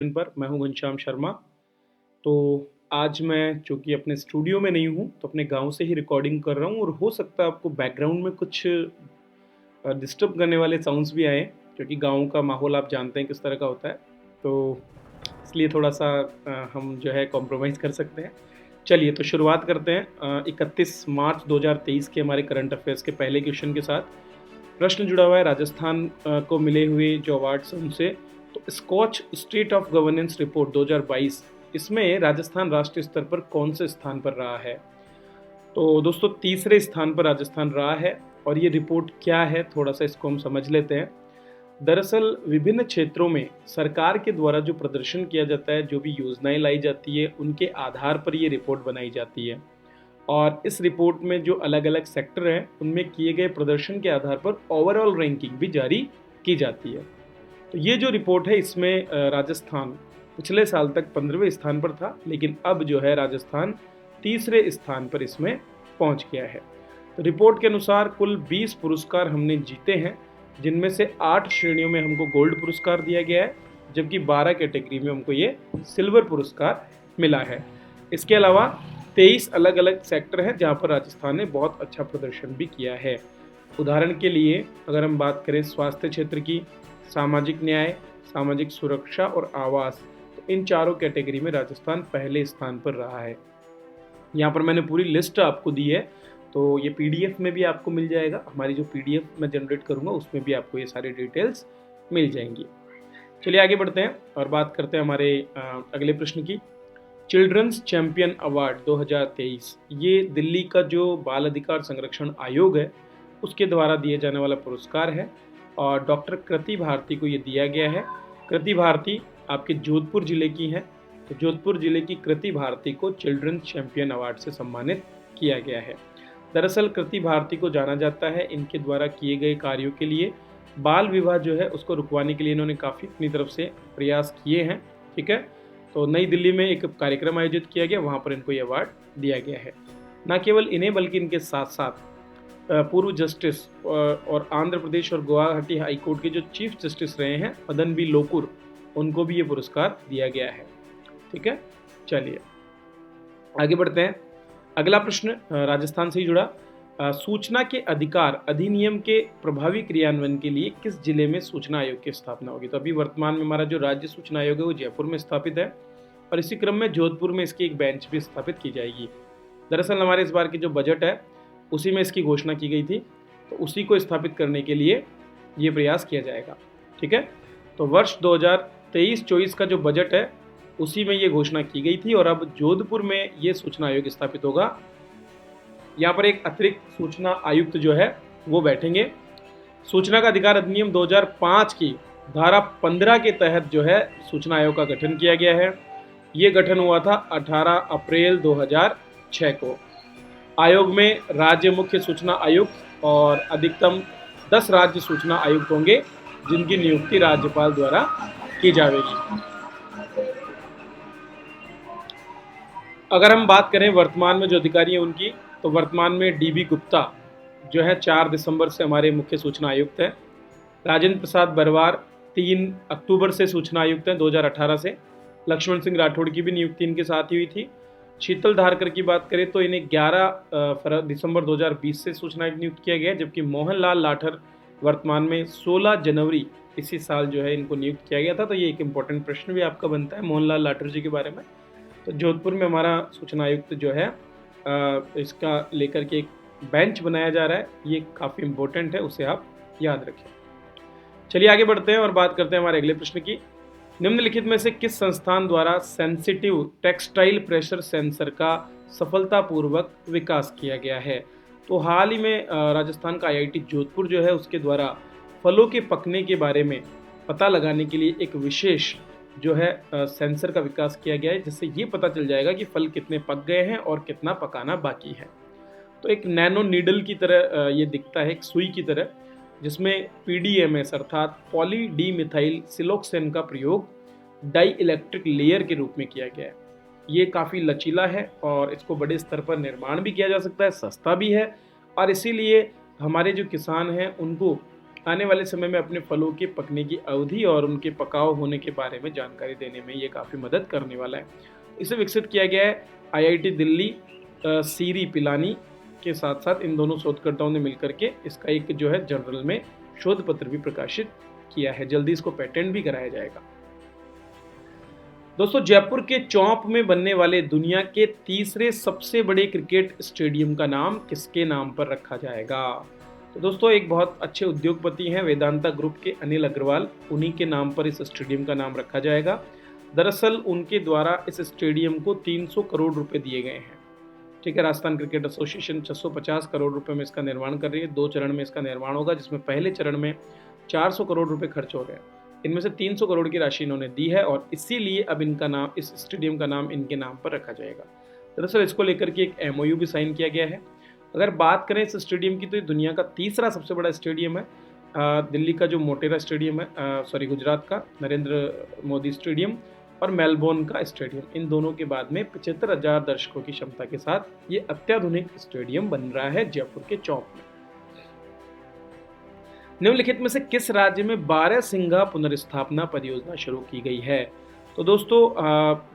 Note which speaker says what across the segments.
Speaker 1: पर मैं हूं घनश्याम शर्मा। तो आज मैं चूँकि अपने स्टूडियो में नहीं हूं, तो अपने गांव से ही रिकॉर्डिंग कर रहा हूं और हो सकता है आपको बैकग्राउंड में कुछ डिस्टर्ब करने वाले साउंड्स भी आए, क्योंकि गांव का माहौल आप जानते हैं किस तरह का होता है। तो इसलिए थोड़ा-सा हम जो है कॉम्प्रोमाइज़ कर सकते हैं। चलिए तो शुरुआत करते हैं 31 मार्च 2023 के हमारे करंट अफ़ेयर्स के पहले क्वेश्चन के साथ। प्रश्न जुड़ा हुआ है राजस्थान को मिले हुए जो अवार्ड्स हैं उनसे। तो Scotch state of governance report 2022, इसमें राजस्थान राष्ट्रीय स्तर पर कौन से स्थान पर रहा है? तो दोस्तों तीसरे स्थान पर राजस्थान रहा है। और ये रिपोर्ट क्या है, थोड़ा सा इसको हम समझ लेते हैं। दरअसल विभिन्न क्षेत्रों में सरकार के द्वारा जो प्रदर्शन किया जाता है, जो भी योजनाएं लाई जाती है, उनके आधार पर ये रिपोर्ट बनाई जाती है। और इस रिपोर्ट में जो अलग अलग सेक्टर हैं, उनमें किए गए प्रदर्शन के आधार पर ओवरऑल रैंकिंग भी जारी की जाती है। तो ये जो रिपोर्ट है, इसमें राजस्थान पिछले साल तक 15वें स्थान पर था, लेकिन अब जो है राजस्थान तीसरे स्थान पर इसमें पहुंच गया है। तो रिपोर्ट के अनुसार कुल 20 पुरस्कार हमने जीते हैं, जिनमें से 8 श्रेणियों में हमको गोल्ड पुरस्कार दिया गया है, जबकि 12 कैटेगरी में हमको ये सिल्वर पुरस्कार मिला है। इसके अलावा 23 अलग अलग सेक्टर हैं जहाँ पर राजस्थान ने बहुत अच्छा प्रदर्शन भी किया है। उदाहरण के लिए अगर हम बात करें स्वास्थ्य क्षेत्र की, सामाजिक न्याय, सामाजिक सुरक्षा और आवास, तो इन चारों कैटेगरी में राजस्थान पहले स्थान पर रहा है। यहाँ पर मैंने पूरी लिस्ट आपको दी है, तो ये पीडीएफ में भी आपको मिल जाएगा। हमारी जो पीडीएफ मैं जनरेट करूँगा उसमें भी आपको ये सारी डिटेल्स मिल जाएंगी। चलिए आगे बढ़ते हैं और बात करते हैं हमारे अगले प्रश्न की। चिल्ड्रंस चैंपियन अवार्ड 2023, ये दिल्ली का जो बाल अधिकार संरक्षण आयोग है उसके द्वारा दिए जाने वाला पुरस्कार है और डॉक्टर कृति भारती को ये दिया गया है। कृति भारती आपके जोधपुर ज़िले की हैं, तो जोधपुर ज़िले की कृति भारती को चिल्ड्रंस चैंपियन अवार्ड से सम्मानित किया गया है। दरअसल कृति भारती को जाना जाता है इनके द्वारा किए गए कार्यों के लिए। बाल विवाह जो है उसको रुकवाने के लिए इन्होंने काफ़ी अपनी तरफ से प्रयास किए हैं। ठीक है, तो नई दिल्ली में एक कार्यक्रम आयोजित किया गया, वहाँ पर इनको ये अवार्ड दिया गया है। न केवल इन्हें बल्कि इनके साथ साथ पूर्व जस्टिस और आंध्र प्रदेश और गुवाहाटी हाई कोर्ट के जो चीफ जस्टिस रहे हैं मदन बी लोकुर, उनको भी ये पुरस्कार दिया गया है। ठीक है, चलिए आगे बढ़ते हैं। अगला प्रश्न राजस्थान से ही जुड़ा। सूचना के अधिकार अधिनियम के प्रभावी क्रियान्वयन के लिए किस जिले में सूचना आयोग की स्थापना होगी? तो अभी वर्तमान में हमारा जो राज्य सूचना आयोग है वो जयपुर में स्थापित है और इसी क्रम में जोधपुर में इसकी एक बेंच भी स्थापित की जाएगी। दरअसल हमारे इस बार की जो बजट है उसी में इसकी घोषणा की गई थी, तो उसी को स्थापित करने के लिए ये प्रयास किया जाएगा। ठीक है, तो वर्ष 2023-24 का जो बजट है उसी में ये घोषणा की गई थी और अब जोधपुर में ये सूचना आयोग स्थापित होगा। यहाँ पर एक अतिरिक्त सूचना आयुक्त जो है वो बैठेंगे। सूचना का अधिकार अधिनियम 2005 की धारा 15 के तहत जो है सूचना आयोग का गठन किया गया है। ये गठन हुआ था 18 अप्रैल 2006 को। आयोग में राज्य मुख्य सूचना आयुक्त और अधिकतम 10 राज्य सूचना आयुक्त होंगे, जिनकी नियुक्ति राज्यपाल द्वारा की जाएगी। अगर हम बात करें वर्तमान में जो अधिकारी हैं उनकी, तो वर्तमान में डीबी गुप्ता जो है 4 दिसंबर से हमारे मुख्य सूचना आयुक्त हैं। राजेंद्र प्रसाद बरवार 3 अक्टूबर से सूचना आयुक्त हैं 2018 से। लक्ष्मण सिंह राठौड़ की भी नियुक्ति इनके साथ ही हुई थी। शीतल धारकर की बात करें तो इन्हें 11 दिसंबर 2020 से सूचना आयुक्त नियुक्त किया गया, जबकि मोहनलाल लाठर वर्तमान में 16 जनवरी इसी साल जो है इनको नियुक्त किया गया था। तो ये एक इम्पोर्टेंट प्रश्न भी आपका बनता है मोहनलाल लाठर जी के बारे में। तो जोधपुर में हमारा सूचना आयुक्त जो है इसका लेकर के एक बेंच बनाया जा रहा है, ये काफ़ी इम्पोर्टेंट है, उसे आप याद रखें। चलिए आगे बढ़ते हैं और बात करते हैं हमारे अगले प्रश्न की। निम्नलिखित में से किस संस्थान द्वारा सेंसिटिव टेक्सटाइल प्रेशर सेंसर का सफलतापूर्वक विकास किया गया है? तो हाल ही में राजस्थान का आईआईटी जोधपुर जो है उसके द्वारा फलों के पकने के बारे में पता लगाने के लिए एक विशेष जो है सेंसर का विकास किया गया है, जिससे ये पता चल जाएगा कि फल कितने पक गए हैं और कितना पकाना बाकी है। तो एक नैनो नीडल की तरह ये दिखता है, एक सुई की तरह, जिसमें पीडीएमएस अर्थात पॉली डी मिथाइल सिलोक्सेन का प्रयोग डाई इलेक्ट्रिक लेयर के रूप में किया गया है। ये काफ़ी लचीला है और इसको बड़े स्तर पर निर्माण भी किया जा सकता है, सस्ता भी है और इसीलिए हमारे जो किसान हैं उनको आने वाले समय में अपने फलों के पकने की अवधि और उनके पकाव होने के बारे में जानकारी देने में ये काफ़ी मदद करने वाला है। इसे विकसित किया गया है IIT दिल्ली सीरी पिलानी के साथ साथ इन दोनों शोधकर्ताओं ने मिलकर के इसका एक जो है जर्नल में शोध पत्र भी प्रकाशित किया है। जल्दी इसको पेटेंट भी कराया जाएगा। दोस्तों, जयपुर के चौंप में बनने वाले दुनिया के तीसरे सबसे बड़े क्रिकेट स्टेडियम का नाम किसके नाम पर रखा जाएगा? तो दोस्तों, एक बहुत अच्छे उद्योगपति हैं वेदांता ग्रुप के अनिल अग्रवाल, उन्हीं के नाम पर इस स्टेडियम का नाम रखा जाएगा। दरअसल उनके द्वारा इस स्टेडियम को 300 करोड़ रुपए दिए गए हैं। ठीक है, राजस्थान क्रिकेट एसोसिएशन 650 करोड़ रुपए में इसका निर्माण कर रही है। 2 चरण में इसका निर्माण होगा, जिसमें पहले चरण में 400 करोड़ रुपए खर्च हो रहे हैं। इनमें से 300 करोड़ की राशि इन्होंने दी है और इसीलिए अब इनका नाम, इस स्टेडियम का नाम इनके नाम पर रखा जाएगा। दरअसल इसको लेकर के एक MOU भी साइन किया गया है। अगर बात करें इस स्टेडियम की, तो ये दुनिया का तीसरा सबसे बड़ा स्टेडियम है। दिल्ली का जो मोटेरा स्टेडियम है, गुजरात का नरेंद्र मोदी स्टेडियम और मेलबोर्न का स्टेडियम, इन दोनों के बाद में 75,000 दर्शकों की क्षमता के साथ ये अत्याधुनिक स्टेडियम बन रहा है जयपुर के चौक में। निम्नलिखित में से किस राज्य में 12 सिंघा पुनर्स्थापना परियोजना शुरू की गई है? तो दोस्तों,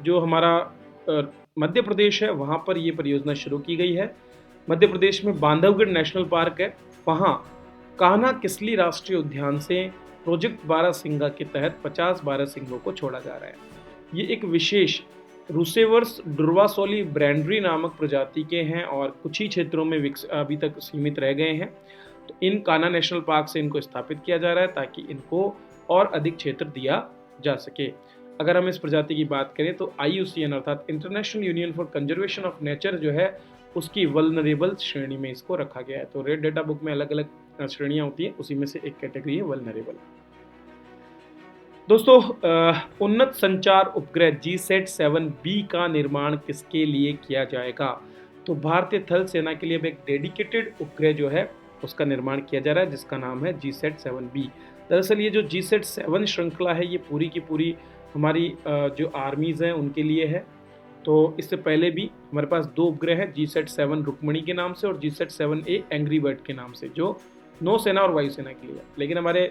Speaker 1: जो हमारा मध्य प्रदेश है वहाँ पर ये परियोजना शुरू की गई है। मध्य प्रदेश में बांधवगढ़ नेशनल पार्क है, वहाँ कान्हा किसली राष्ट्रीय उद्यान से प्रोजेक्ट 12 सिंघा के तहत 50 12 सिंघों को छोड़ा जा रहा है। ये एक विशेष रूसेवर्स डुर्वासोली ब्रैंड्री नामक प्रजाति के हैं और कुछ ही क्षेत्रों में अभी तक सीमित रह गए हैं। तो इन कान्हा नेशनल पार्क से इनको स्थापित किया जा रहा है ताकि इनको और अधिक क्षेत्र दिया जा सके। अगर हम इस प्रजाति की बात करें तो IUCN अर्थात international union for conservation of nature जो है उसकी वल्नरेबल श्रेणी में इसको रखा गया है। तो रेड डेटा बुक में अलग अलग श्रेणियां होती हैं, उसी में से एक कैटेगरी है वल्नरेबल। दोस्तों, उन्नत संचार उपग्रह GSAT-7B का निर्माण किसके लिए किया जाएगा? तो भारतीय थल सेना के लिए अब एक डेडिकेटेड उपग्रह जो है उसका निर्माण किया जा रहा है, जिसका नाम है GSAT-7B। दरअसल ये जो GSAT-7 श्रृंखला है ये पूरी की पूरी हमारी जो आर्मीज़ हैं उनके लिए है। तो इससे पहले भी हमारे पास 2 उपग्रह हैं, GSAT-7 रुक्मणी के नाम से और GSAT-7A एंग्री बर्ड के नाम से, जो नौसेना और वायुसेना के लिए। लेकिन हमारे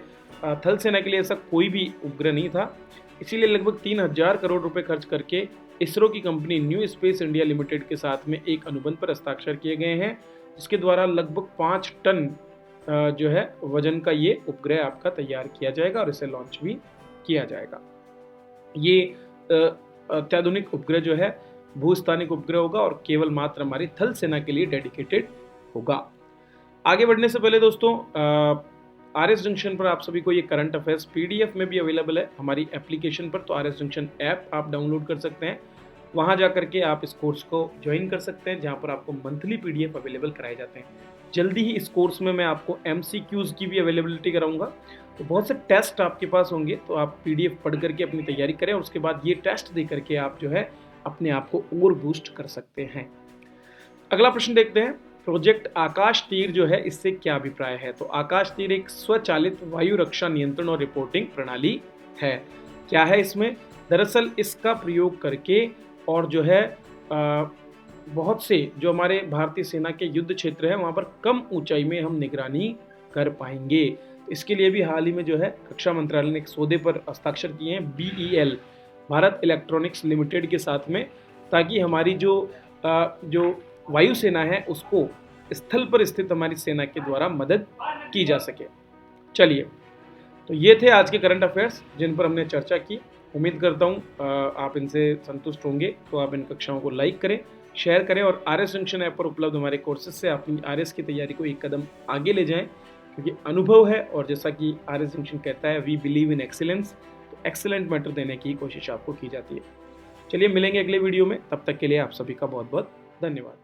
Speaker 1: थल सेना के लिए ऐसा कोई भी उपग्रह नहीं था, इसीलिए लगभग 3000 करोड़ रुपए खर्च करके इसरो की company new space India limited के साथ में एक अनुबंध पर हस्ताक्षर किए गए हैं, जिसके द्वारा लगभग 5 टन जो है वजन का ये उपग्रह आपका तैयार किया जाएगा और इसे लॉन्च भी किया जाएगा। ये अत्याधुनिक उपग्रह जो है भूस्थानिक उपग्रह होगा और केवल मात्र हमारी थल सेना के लिए डेडिकेटेड होगा। आगे बढ़ने से पहले दोस्तों, RS जंक्शन पर आप सभी को ये करंट अफेयर्स PDF में भी अवेलेबल है हमारी एप्लीकेशन पर। तो RS जंक्शन ऐप आप डाउनलोड कर सकते हैं, वहाँ जा करके आप इस कोर्स को ज्वाइन कर सकते हैं, जहाँ पर आपको मंथली PDF अवेलेबल कराए जाते हैं। जल्दी ही इस कोर्स में मैं आपको MCQs की भी अवेलेबिलिटी कराऊंगा। तो बहुत से टेस्ट आपके पास होंगे, तो आप PDF पढ़ करके अपनी तैयारी करें और उसके बाद ये टेस्ट दे करके आप जो है अपने आप को और बूस्ट कर सकते हैं। अगला प्रश्न देखते हैं, प्रोजेक्ट आकाश तीर जो है इससे क्या अभिप्राय है? तो आकाश तीर एक स्वचालित वायु रक्षा नियंत्रण और रिपोर्टिंग प्रणाली है। क्या है इसमें? दरअसल इसका प्रयोग करके और जो है बहुत से जो हमारे भारतीय सेना के युद्ध क्षेत्र है वहाँ पर कम ऊंचाई में हम निगरानी कर पाएंगे। इसके लिए भी हाल ही में जो है रक्षा मंत्रालय ने एक सौदे पर हस्ताक्षर किए हैं BEL भारत इलेक्ट्रॉनिक्स लिमिटेड के साथ में, ताकि हमारी जो वायुसेना है उसको स्थल पर स्थित हमारी सेना के द्वारा मदद की जा सके। चलिए, तो ये थे आज के करंट अफेयर्स जिन पर हमने चर्चा की। उम्मीद करता हूँ आप इनसे संतुष्ट होंगे। तो आप इन कक्षाओं को लाइक करें, शेयर करें और RS जंक्शन ऐप पर उपलब्ध हमारे कोर्सेज से अपनी RS की तैयारी को एक कदम आगे ले जाएं, क्योंकि अनुभव है और जैसा कि RS जंक्शन कहता है, वी बिलीव इन एक्सीलेंस। तो एक्सीलेंट मैटर देने की कोशिश आपको की जाती है। चलिए, मिलेंगे अगले वीडियो में, तब तक के लिए आप सभी का बहुत बहुत धन्यवाद।